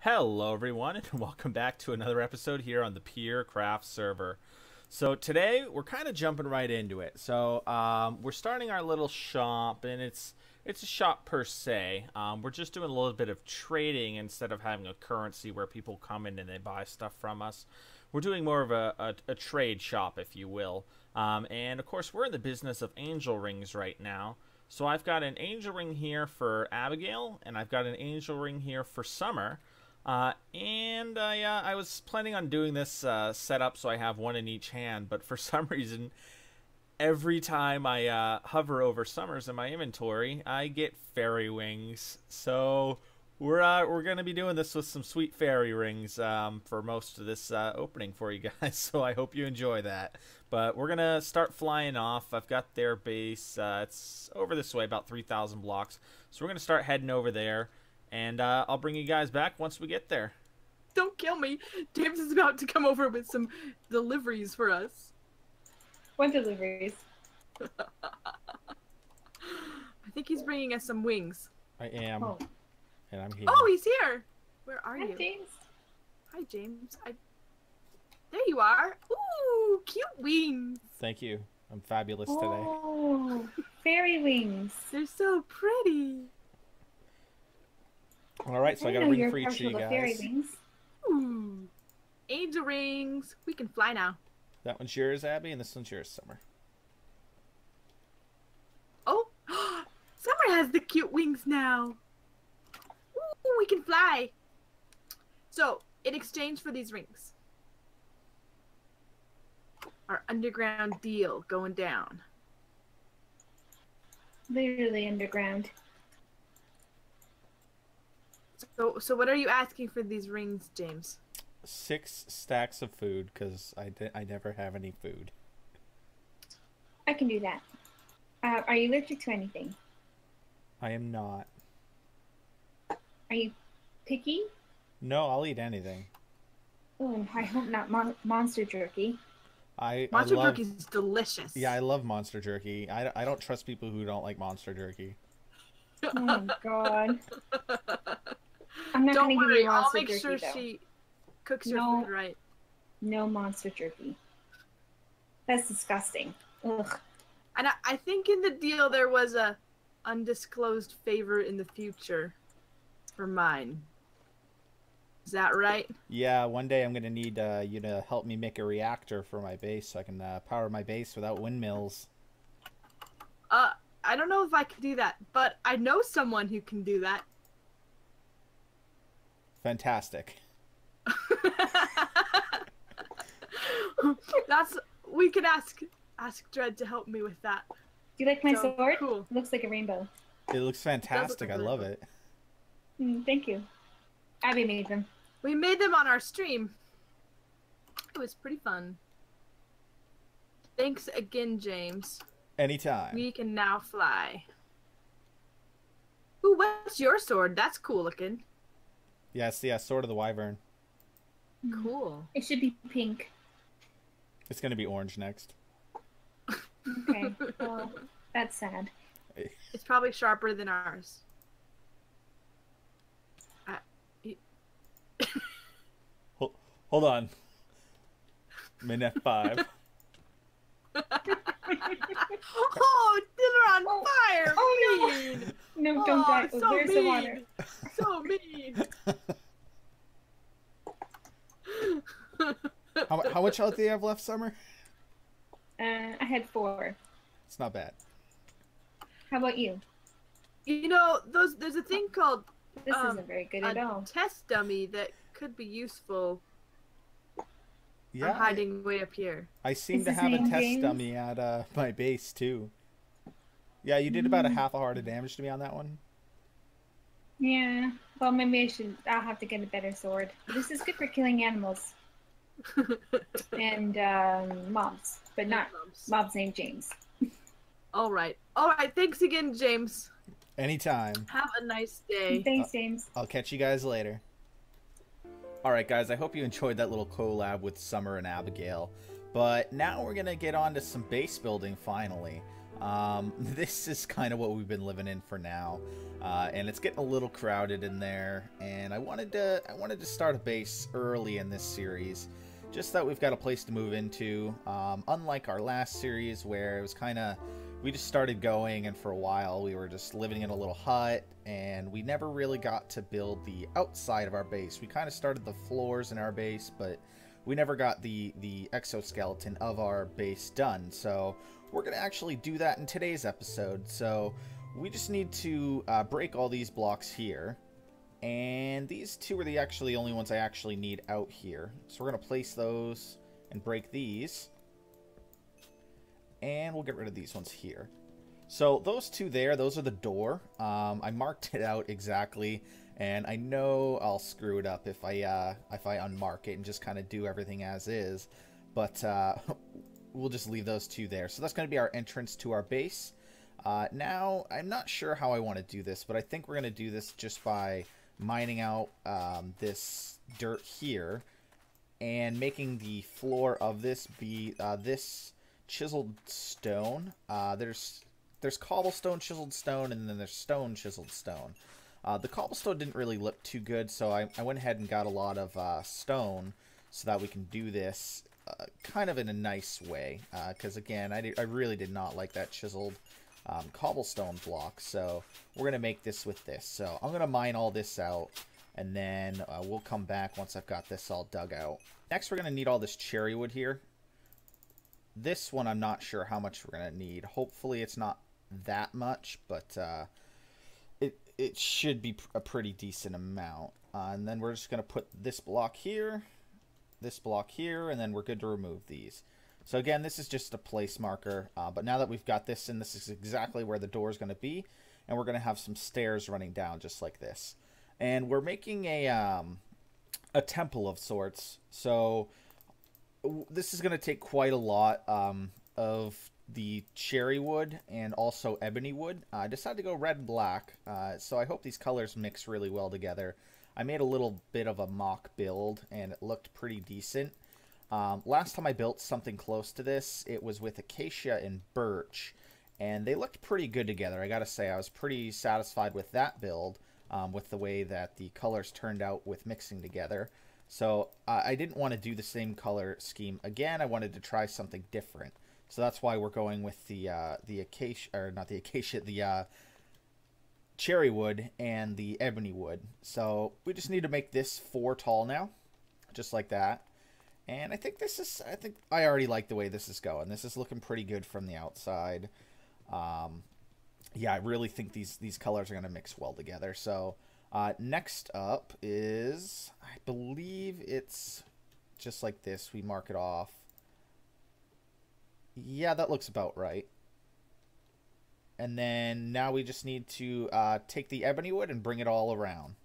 Hello everyone and welcome back to another episode here on the PeerCraft server. So today we're kind of jumping right into it. So we're starting our little shop, and it's a shop per se. We're just doing a little bit of trading instead of having a currency where people come in and they buy stuff from us. We're doing more of a trade shop, if you will. And of course we're in the business of angel rings right now. So I've got an angel ring here for Abigail, and I've got an angel ring here for Summer. I was planning on doing this setup so I have one in each hand, but for some reason, every time I hover over Summers in my inventory, I get fairy wings. So we're gonna be doing this with some sweet fairy rings for most of this opening for you guys. So I hope you enjoy that. But we're gonna start flying off. I've got their base. It's over this way, about 3,000 blocks. So we're gonna start heading over there. And I'll bring you guys back once we get there. Don't kill me. James is about to come over with some deliveries for us. What deliveries? I think he's bringing us some wings. I am. Oh. And I'm here. Oh, he's here. Where are Hi, you? James. Hi, James. There you are. Ooh, cute wings. Thank you. I'm fabulous today. Oh, fairy wings. They're so pretty. Alright, so I got a ring for each of you guys. Fairy wings. Ooh. Angel rings. We can fly now. That one's yours, Abby, and this one's yours, Summer. Oh, Summer has the cute wings now. Ooh, we can fly. So, in exchange for these rings, our underground deal going down. Literally underground. So what are you asking for these rings, James? 6 stacks of food, because I never have any food. I can do that. Are you allergic to anything? I am not. Are you picky? No, I'll eat anything. Oh, and I hope not monster jerky. Monster jerky is delicious. Yeah, I love monster jerky. I don't trust people who don't like monster jerky. Oh my god. I'm not Don't gonna worry, give you I'll monster make jerky, sure though. she cooks your No. food right. No monster jerky. That's disgusting. Ugh. And I think in the deal there was a undisclosed favor in the future for mine. Is that right? Yeah, one day I'm going to need you to help me make a reactor for my base so I can power my base without windmills. I don't know if I can do that, but I know someone who can do that. Fantastic. Do We could ask Dredd to help me with that. you like my So, sword? cool. It looks like a rainbow. It looks fantastic. I really love cool. it. Thank you. Abby made them. We made them on our stream. It was pretty fun. Thanks again, James. Anytime. We can now fly. Ooh, what's your sword? That's cool looking. Yes, yeah, Sword of the Wyvern. Cool. It should be pink. It's going to be orange next. Okay. Well, that's sad. It's probably sharper than ours. Hold on. I'm in F5. Oh, they're on fire! Oh, mean! No, don't die. Oh, so where's mean. the water? So mean! How much health do you have left, Summer? I had 4. It's not bad. How about you? You know, there's a thing called This isn't very good at all. test dummy that could be useful. Yeah, I'm hiding way up here. I seem Is to his have a name test James? dummy at my base, too. Yeah, you did about a half a heart of damage to me on that one. Yeah. Well, maybe I'll have to get a better sword. This is good for killing animals. And mobs. But not mobs named James. All right. Thanks again, James. Anytime. Have a nice day. Thanks, James. I'll catch you guys later. Alright guys, I hope you enjoyed that little collab with Summer and Abigail. But now we're going to get on to some base building finally. This is kind of what we've been living in for now, and it's getting a little crowded in there. And I wanted to start a base early in this series, just that we've got a place to move into. Unlike our last series, where it was kind of we just started going, and for a while we were just living in a little hut, and we never really got to build the outside of our base. We kind of started the floors in our base, but we never got the exoskeleton of our base done. So we're going to actually do that in today's episode. So we just need to break all these blocks here. And these two are the only ones I actually need out here. So we're going to place those and break these. And we'll get rid of these ones here. So those two there, those are the door. I marked it out exactly. And I know I'll screw it up if I unmark it and just kind of do everything as is. But we'll just leave those two there. So that's going to be our entrance to our base. Now, I'm not sure how I want to do this, but I think we're going to do this just by mining out this dirt here and making the floor of this be this chiseled stone. There's cobblestone chiseled stone, and then there's stone chiseled stone. The cobblestone didn't really look too good, so I went ahead and got a lot of stone so that we can do this kind of in a nice way. Because, again, I really did not like that chiseled cobblestone block, so we're going to make this with this. So I'm going to mine all this out, and then we'll come back once I've got this all dug out. Next, we're going to need all this cherry wood here. This one, I'm not sure how much we're going to need. Hopefully it's not that much, but it should be a pretty decent amount. And then we're just going to put this block here, and then we're good to remove these. So again, this is just a place marker, but now that we've got this in, this is exactly where the door is going to be, and we're going to have some stairs running down just like this. And we're making a temple of sorts, so this is going to take quite a lot of the cherry wood and also ebony wood. I decided to go red and black, so I hope these colors mix really well together. I made a little bit of a mock build, and it looked pretty decent. Last time I built something close to this, it was with acacia and birch, and they looked pretty good together. I gotta say, I was pretty satisfied with that build, with the way that the colors turned out with mixing together. So I didn't want to do the same color scheme again. I wanted to try something different. So that's why we're going with the acacia, or not the acacia, the cherry wood and the ebony wood. So we just need to make this 4 tall now, just like that. And I think I already like the way this is going. This is looking pretty good from the outside. Yeah, I really think these colors are going to mix well together. So next up is, I believe it's just like this. We mark it off. Yeah, that looks about right. And then now we just need to take the ebony wood and bring it all around.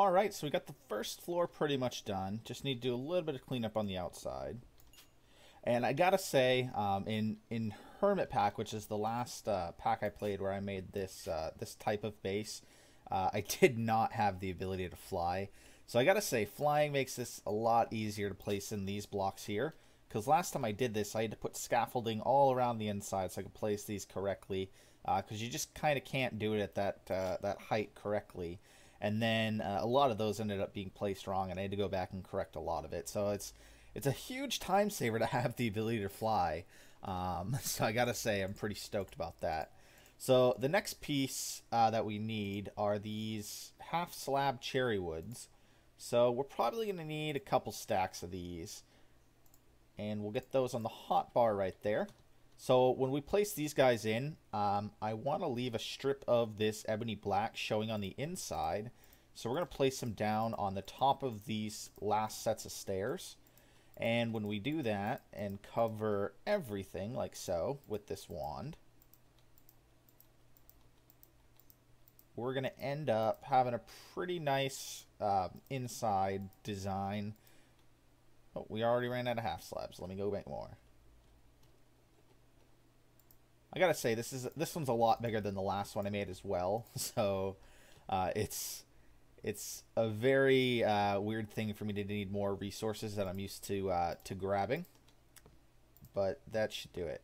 Alright, so we got the first floor pretty much done. Just need to do a little bit of cleanup on the outside. And I gotta say, in HermitPack, which is the last pack I played where I made this this type of base, I did not have the ability to fly. So I gotta say, flying makes this a lot easier to place in these blocks here. Because last time I did this, I had to put scaffolding all around the inside so I could place these correctly. Because you just kind of can't do it at that height correctly. And then a lot of those ended up being placed wrong, and I had to go back and correct a lot of it. So it's a huge time saver to have the ability to fly. So I gotta say, I'm pretty stoked about that. So the next piece that we need are these half slab cherry woods. So we're probably gonna need a couple stacks of these. And we'll get those on the hot bar right there. So when we place these guys in, I want to leave a strip of this ebony black showing on the inside. So we're going to place them down on the top of these last sets of stairs. And when we do that and cover everything like so with this wand, we're going to end up having a pretty nice inside design. Oh, we already ran out of half slabs. Let me go make more. I gotta say, this one's a lot bigger than the last one I made as well. So it's a very weird thing for me to need more resources that I'm used to grabbing. But that should do it.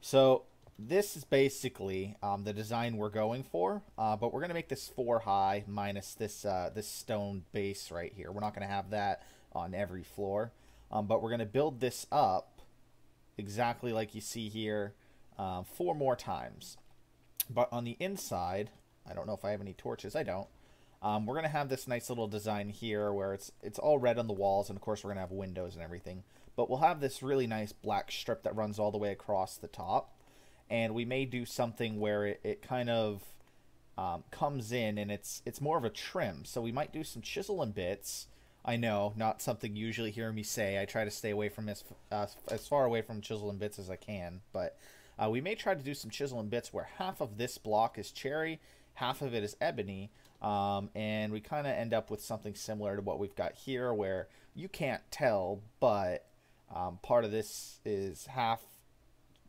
So this is basically the design we're going for. But we're gonna make this 4 high minus this this stone base right here. We're not gonna have that on every floor. But we're gonna build this up exactly like you see here. 4 more times. But on the inside, I don't know if I have any torches. I don't. We're going to have this nice little design here where it's all red on the walls, and of course we're going to have windows and everything. But we'll have this really nice black strip that runs all the way across the top. And we may do something where it kind of comes in, and it's more of a trim. So we might do some chisel and bits. I know, not something you usually hear me say. I try to stay away from as far away from chisel and bits as I can, but we may try to do some chisel and bits where half of this block is cherry, half of it is ebony, and we kind of end up with something similar to what we've got here, where you can't tell, but part of this is half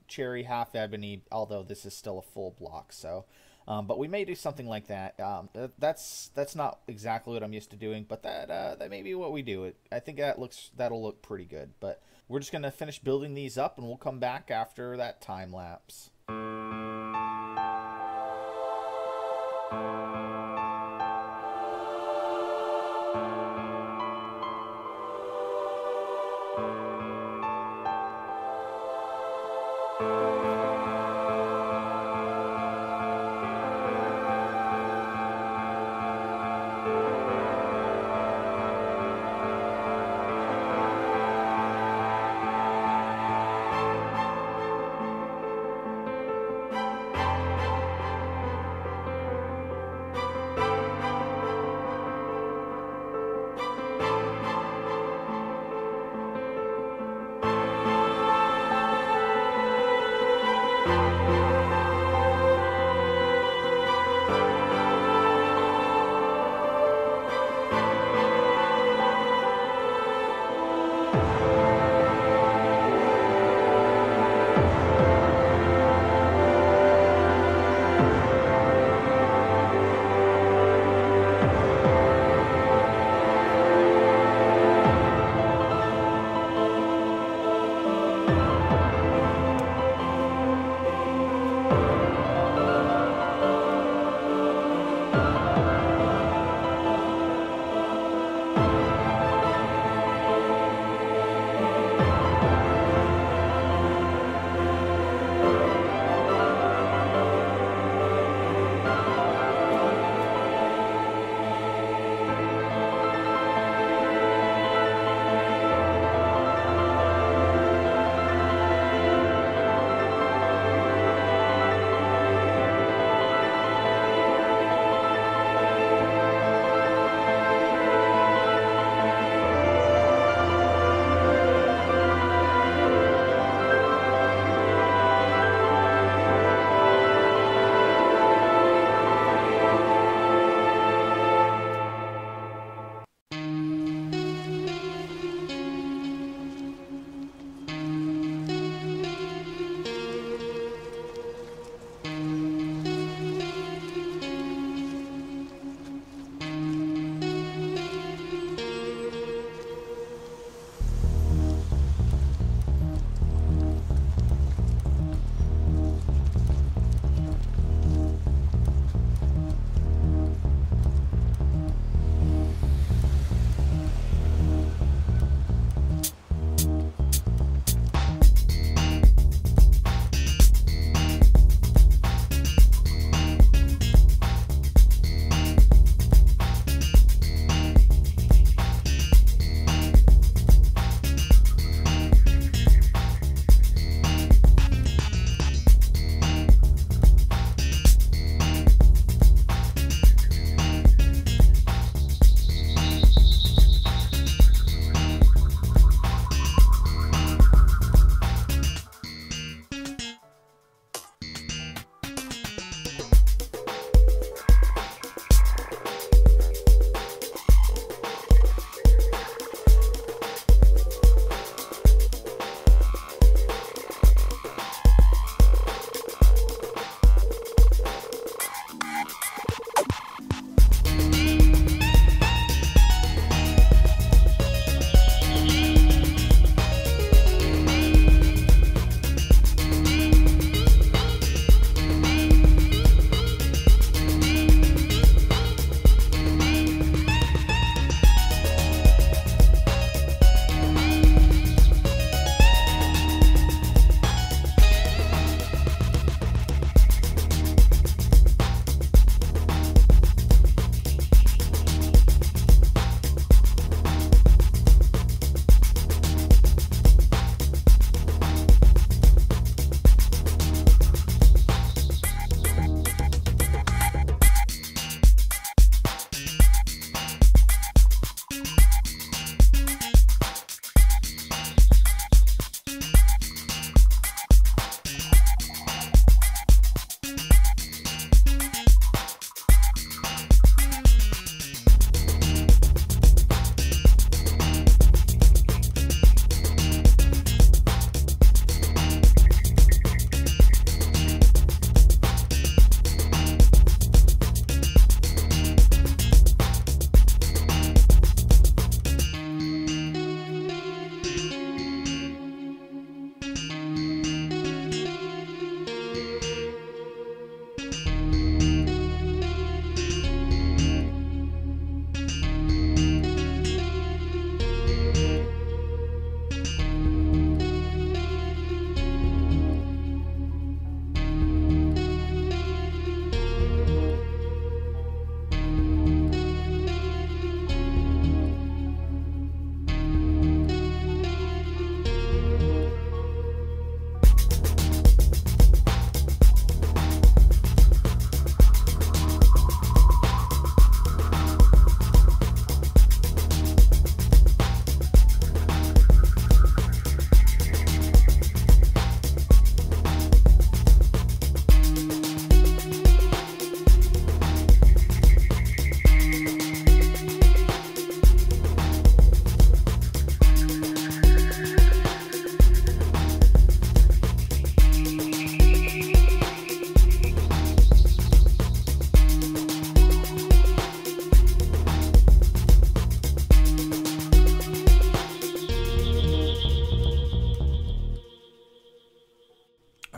cherry, half ebony, although this is still a full block. So, but we may do something like that. That's not exactly what I'm used to doing, but that may be what we do. I think that'll look pretty good. But we're just gonna finish building these up, and we'll come back after that time lapse.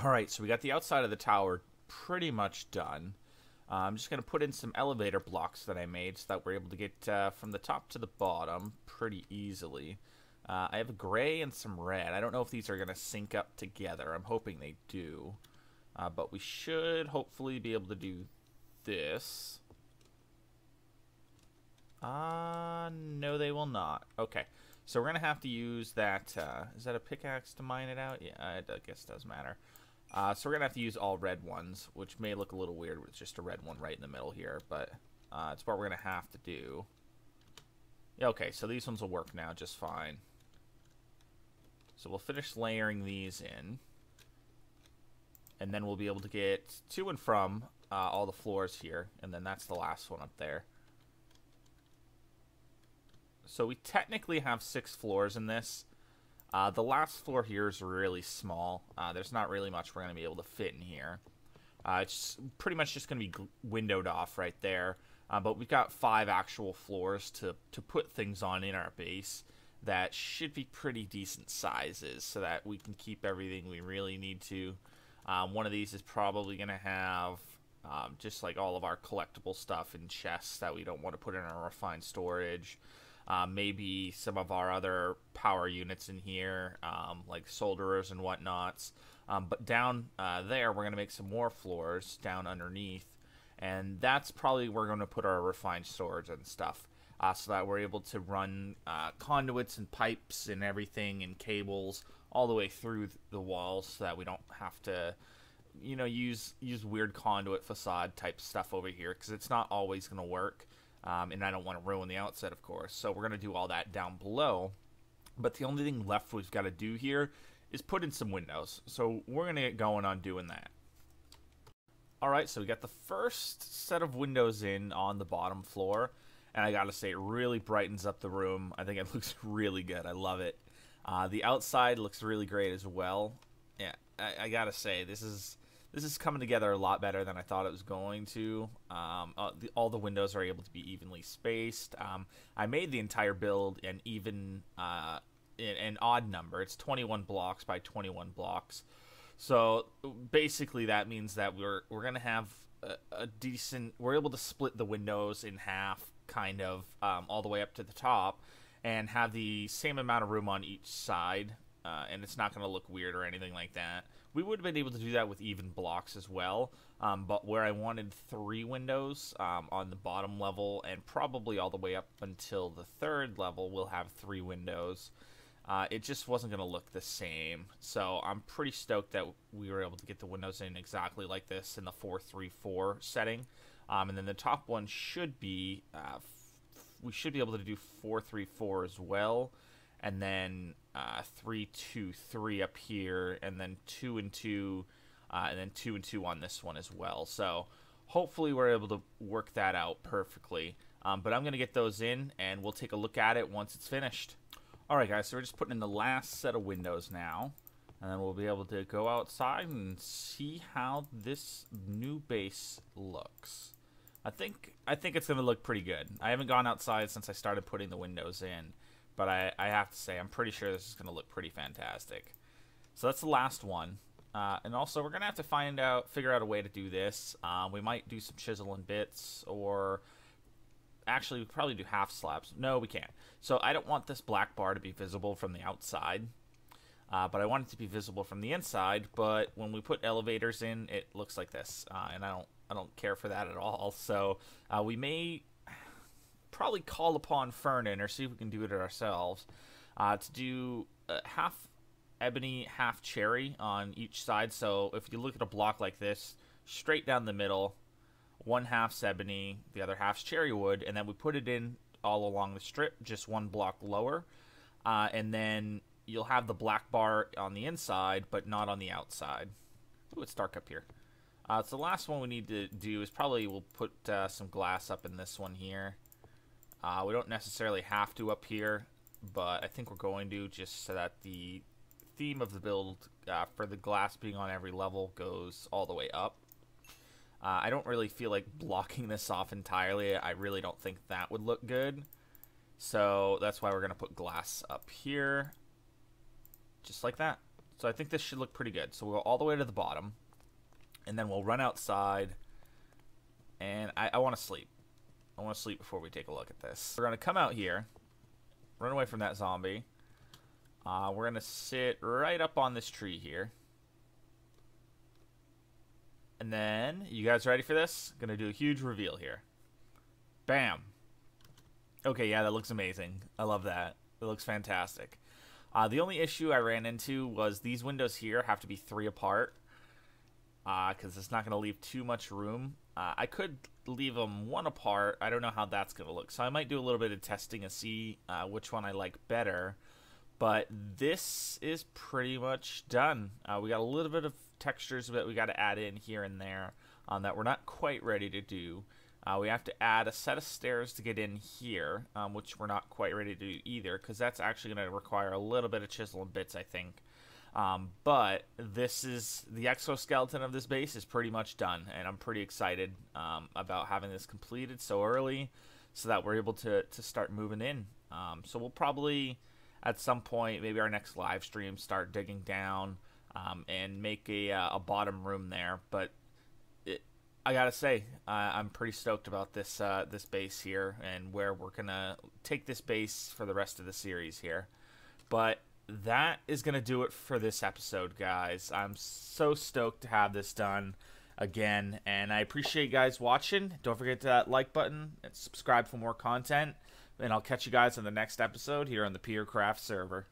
Alright, so we got the outside of the tower pretty much done. I'm just going to put in some elevator blocks that I made so that we're able to get from the top to the bottom pretty easily. I have a gray and some red. I don't know if these are going to sync up together. I'm hoping they do. But we should hopefully be able to do this. No, they will not. Okay, so we're going to have to use that. Is that a pickaxe to mine it out? Yeah, I guess it does matter. So we're going to have to use all red ones, which may look a little weird with just a red one right in the middle here, but it's what we're going to have to do. Yeah, okay, so these ones will work now just fine. So we'll finish layering these in, and then we'll be able to get to and from all the floors here, and then that's the last one up there. So we technically have 6 floors in this. The last floor here is really small. There's not really much we're going to be able to fit in here. It's pretty much just going to be windowed off right there. But we've got 5 actual floors to put things on in our base that should be pretty decent sizes so that we can keep everything we really need to. One of these is probably going to have just like all of our collectible stuff in chests that we don't want to put in our refined storage. Maybe some of our other power units in here, like solderers and whatnots. But down there, we're going to make some more floors down underneath. And that's probably where we're going to put our refined storage and stuff. So that we're able to run conduits and pipes and everything and cables all the way through the walls so that we don't have to, you know, use weird conduit facade type stuff over here, because it's not always going to work. And I don't want to ruin the outset, of course. So we're going to do all that down below. But the only thing left we've got to do here is put in some windows. So we're going to get going on doing that. Alright, so we got the first set of windows in on the bottom floor. And I got to say, it really brightens up the room. I think it looks really good. I love it. The outside looks really great as well. Yeah, I got to say, this is coming together a lot better than I thought it was going to. All the windows are able to be evenly spaced. I made the entire build an even, an odd number. It's 21 blocks by 21 blocks. So basically that means that we're going to have a decent... We're able to split the windows in half, kind of, all the way up to the top, and have the same amount of room on each side. And it's not going to look weird or anything like that. We would have been able to do that with even blocks as well, but where I wanted 3 windows on the bottom level and probably all the way up until the 3rd level, we'll have 3 windows. It just wasn't going to look the same, so I'm pretty stoked that we were able to get the windows in exactly like this in the 4-3-4 setting. And then the top one should be, we should be able to do 4-3-4 as well. And then 3-2-3 up here, and then 2 and 2, and then 2 and 2 on this one as well. So hopefully we're able to work that out perfectly. But I'm going to get those in, and we'll take a look at it once it's finished. Alright guys, so we're just putting in the last set of windows now. And then we'll be able to go outside and see how this new base looks. I think it's going to look pretty good. I haven't gone outside since I started putting the windows in. But I have to say, I'm pretty sure this is going to look pretty fantastic. So that's the last one. And also, we're going to have to figure out a way to do this. We might do some chisel and bits, or... Actually, we could probably do half slabs. No, we can't. So I don't want this black bar to be visible from the outside. But I want it to be visible from the inside. But when we put elevators in, it looks like this. And I don't care for that at all. So we may... probably call upon Fernan, or see if we can do it ourselves, to do half ebony, half cherry on each side. So if you look at a block like this, straight down the middle, 1/2's ebony, the other half's cherry wood, and then we put it in all along the strip, just 1 block lower, and then you'll have the black bar on the inside, but not on the outside. Ooh, it's dark up here. So the last one we need to do is probably we'll put some glass up in this one here. We don't necessarily have to up here, but I think we're going to, just so that the theme of the build for the glass being on every level goes all the way up. I don't really feel like blocking this off entirely. I really don't think that would look good. So that's why we're going to put glass up here, just like that. So I think this should look pretty good. So we'll go all the way to the bottom, and then we'll run outside, and I want to sleep. I want to sleep before we take a look at this. We're going to come out here, run away from that zombie. We're going to sit right up on this tree here. And then, you guys ready for this? Going to do a huge reveal here. Bam. Okay, yeah, that looks amazing. I love that. It looks fantastic. The only issue I ran into was these windows here have to be 3 apart. Because it's not going to leave too much room. I could leave them 1 apart. I don't know how that's going to look. So I might do a little bit of testing and see which one I like better. But this is pretty much done. We got a little bit of textures that we got to add in here and there that we're not quite ready to do. We have to add a set of stairs to get in here, which we're not quite ready to do either, because that's actually going to require a little bit of chisel and bits, I think. But this is the exoskeleton of this base is pretty much done, and I'm pretty excited about having this completed so early, so that we're able to start moving in. So we'll probably at some point, maybe our next live stream, start digging down and make a bottom room there. But I gotta say, I'm pretty stoked about this this base here and where we're gonna take this base for the rest of the series here. But that is gonna do it for this episode, guys. I'm so stoked to have this done again, and I appreciate you guys watching. Don't forget that like button and subscribe for more content, and I'll catch you guys in the next episode here on the PeerCraft server.